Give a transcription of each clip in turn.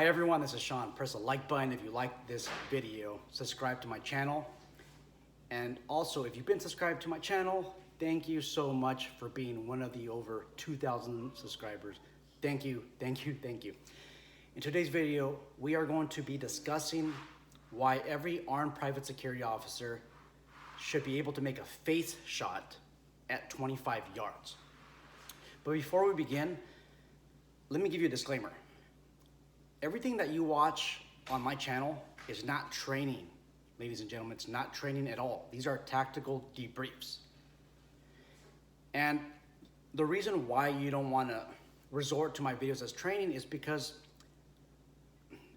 Hi everyone, this is Sean. Press the like button if you like this video. Subscribe to my channel. And also, if you've been subscribed to my channel, thank you so much for being one of the over 2,000 subscribers. Thank you, thank you, thank you. In today's video, we are going to be discussing why every armed private security officer should be able to make a face shot at 25 yards. But before we begin, let me give you a disclaimer. Everything that you watch on my channel is not training, ladies and gentlemen. It's not training at all. These are tactical debriefs. And the reason why you don't want to resort to my videos as training is because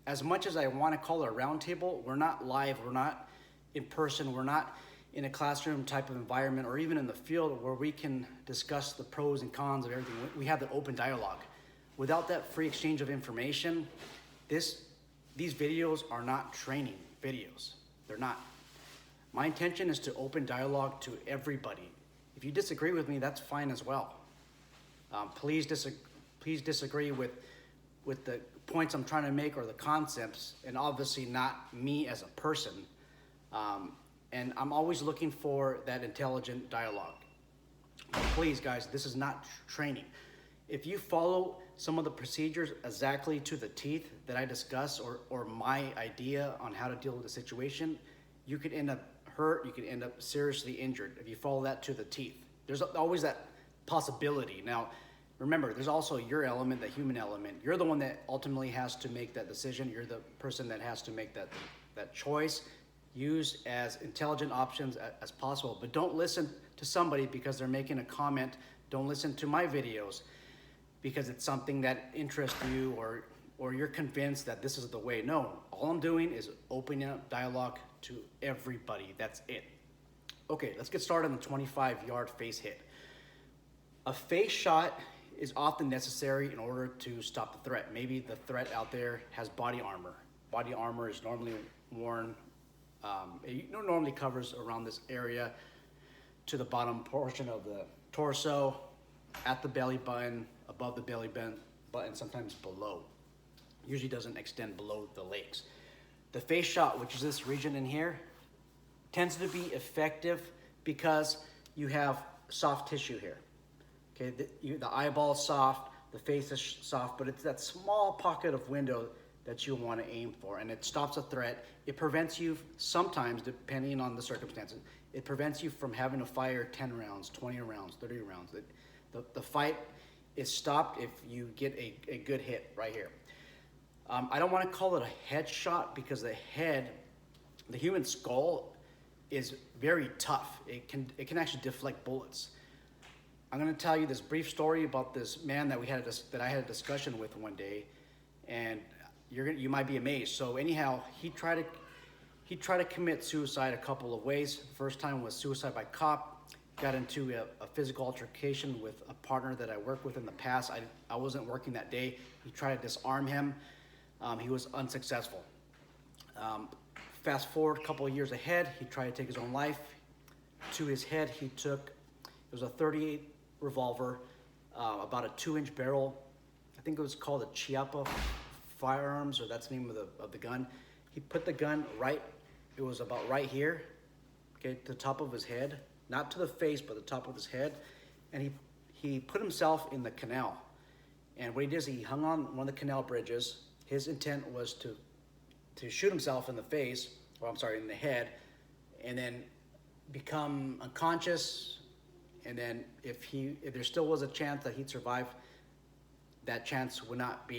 as much as I want to call it a roundtable, we're not live, we're not in person, we're not in a classroom type of environment or even in the field where we can discuss the pros and cons of everything. We have the open dialogue. Without that free exchange of information, these videos are not training videos. They're not. My intention is to open dialogue to everybody. If you disagree with me, that's fine as well. Please disagree with the points I'm trying to make or the concepts, and obviously not me as a person. And I'm always looking for that intelligent dialogue. Please, guys, this is not training. If you follow some of the procedures exactly to the teeth that I discuss or my idea on how to deal with the situation, you could end up hurt, you could end up seriously injured if you follow that to the teeth. There's always that possibility. Now, remember, there's also your element, the human element. You're the one that ultimately has to make that decision. You're the person that has to make that choice. Use as intelligent options as possible, but don't listen to somebody because they're making a comment. Don't listen to my videos because it's something that interests you or you're convinced that this is the way. No, all I'm doing is opening up dialogue to everybody. That's it. Okay, let's get started on the 25-yard face hit. A face shot is often necessary in order to stop the threat. Maybe the threat out there has body armor. Body armor is normally worn, it normally covers around this area to the bottom portion of the torso, at the belly button, above the belly button, sometimes below. Usually doesn't extend below the legs. The face shot, which is this region in here, tends to be effective because you have soft tissue here. Okay, the eyeball is soft, the face is soft, but it's that small pocket of window that you want to aim for, and it stops a threat. It prevents you sometimes, depending on the circumstances, it prevents you from having to fire 10 rounds, 20 rounds, 30 rounds. The fight is stopped if you get a good hit right here. I don't want to call it a headshot because the human skull is very tough. It can actually deflect bullets. I'm going to tell you this brief story about this man that I had a discussion with one day, and you might be amazed. So anyhow, he tried to commit suicide a couple of ways. First time was suicide by cop. Got into a physical altercation with a partner that I worked with in the past. I wasn't working that day. He tried to disarm him. He was unsuccessful. Fast forward a couple of years ahead, he tried to take his own life. To his head, it was a .38 revolver, about a 2-inch barrel. I think it was called a Chiappa Firearms, or that's the name of the gun. He put the gun it was about right here, okay, to the top of his head. Not to the face, but the top of his head. And he put himself in the canal. And what he did is he hung on one of the canal bridges. His intent was to shoot himself in the face, in the head, and then become unconscious. And then if there still was a chance that he'd survive, that chance would not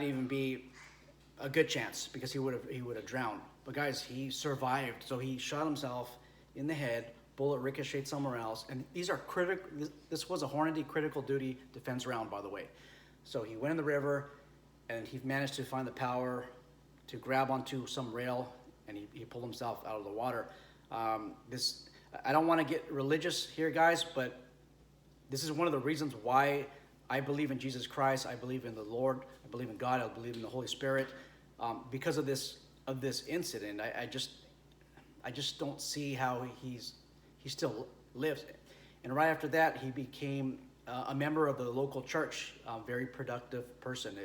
even be a good chance because he would have drowned. But guys, he survived. So he shot himself in the head, bullet ricocheted somewhere else, and these are critical. This was a Hornady critical duty defense round, by the way. So he went in the river, and he managed to find the power to grab onto some rail, and he pulled himself out of the water. I don't want to get religious here, guys, but this is one of the reasons why I believe in Jesus Christ. I believe in the Lord. I believe in God. I believe in the Holy Spirit. Because of this incident, I just don't see how he still lives. And right after that, he became a member of the local church, very productive person.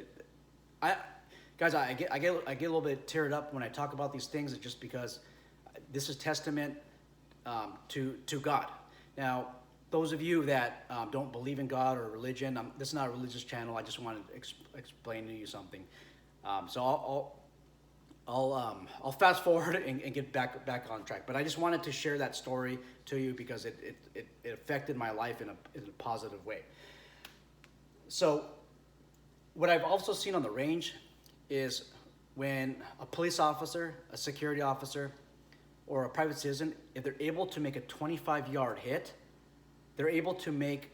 Guys, I get a little bit teared up when I talk about these things, just because this is testament to God. Now, those of you that don't believe in God or religion, this is not a religious channel. I just wanted to explain to you something. So I'll fast forward and get back on track. But I just wanted to share that story to you because it affected my life in a positive way. So what I've also seen on the range is when a police officer, a security officer, or a private citizen, if they're able to make a 25-yard hit, they're able to make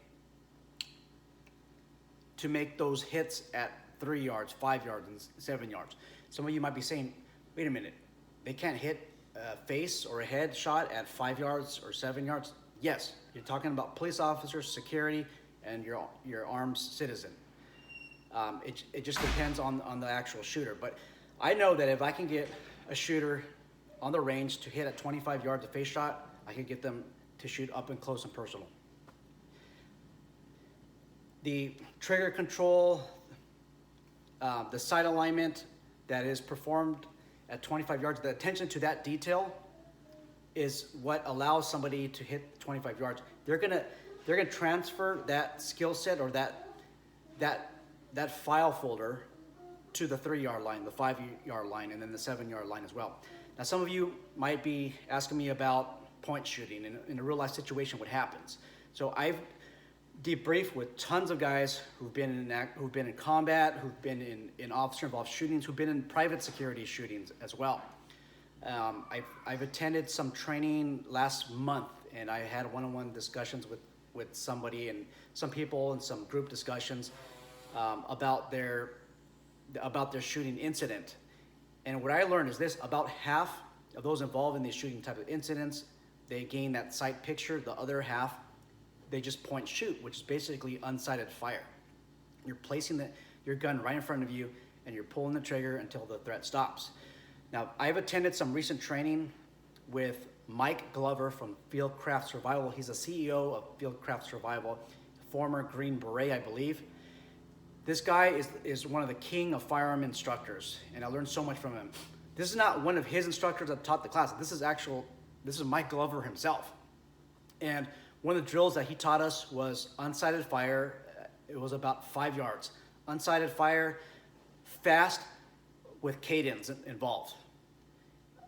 those hits at 3 yards, 5 yards, and 7 yards. Some of you might be saying, wait a minute, they can't hit a face or a head shot at 5 yards or 7 yards? Yes, you're talking about police officers, security, and your armed citizen. It just depends on the actual shooter. But I know that if I can get a shooter on the range to hit at 25 yards a face shot, I can get them to shoot up and close and personal. The trigger control, the sight alignment that is performed at 25 yards, the attention to that detail is what allows somebody to hit 25 yards. They're gonna transfer that skill set or that file folder to the 3-yard line, the 5-yard line, and then the 7-yard line as well. Now, some of you might be asking me about point shooting in a real life situation, what happens. So I've debriefed with tons of guys who've been in combat, who've been in officer involved shootings, who've been in private security shootings as well. I've attended some training last month, and I had one-on-one discussions with somebody and some people and some group discussions about their shooting incident. And what I learned is this: about half of those involved in these shooting type of incidents, they gain that sight picture. The other half, they just point shoot, which is basically unsighted fire. You're placing your gun right in front of you, and you're pulling the trigger until the threat stops. Now, I've attended some recent training with Mike Glover from Fieldcraft Survival. He's the CEO of Fieldcraft Survival, former Green Beret, I believe. This guy is one of the king of firearm instructors, and I learned so much from him. This is not one of his instructors that taught the class. This is Mike Glover himself. And one of the drills that he taught us was unsighted fire. It was about 5 yards. Unsighted fire, fast, with cadence involved.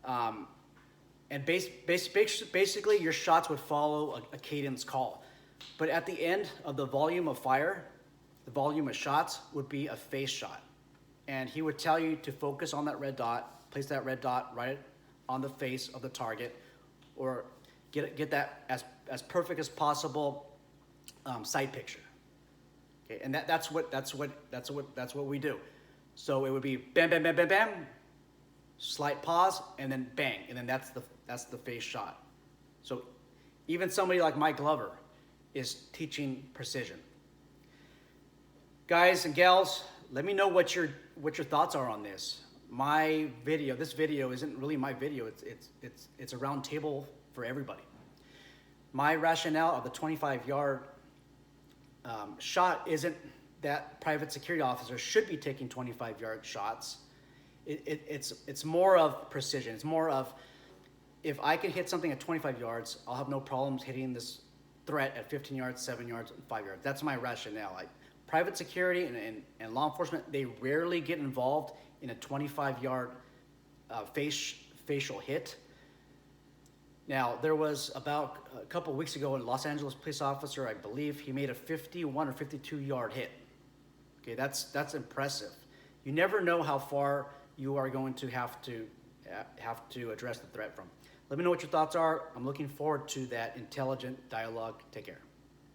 And basically, your shots would follow a cadence call. But at the end of the volume of fire, the volume of shots would be a face shot. And he would tell you to focus on that red dot, place that red dot right on the face of the target, or get that as perfect as possible sight picture. Okay, and that's what we do. So it would be bam, bam, bam, bam, bam, slight pause, and then bang, and then that's the face shot. So even somebody like Mike Glover is teaching precision. Guys and gals, let me know what your thoughts are on this. This video isn't really my video. It's a round table for everybody. My rationale of the 25-yard shot isn't that private security officers should be taking 25-yard shots. It's more of precision. It's more of, if I can hit something at 25 yards, I'll have no problems hitting this threat at 15 yards, 7 yards, and 5 yards. That's my rationale. Private security and law enforcement, they rarely get involved in a 25-yard facial hit. Now, there was about a couple of weeks ago, a Los Angeles police officer, I believe, he made a 51 or 52-yard hit. Okay, that's impressive. You never know how far you are going to have to address the threat from. Let me know what your thoughts are. I'm looking forward to that intelligent dialogue. Take care.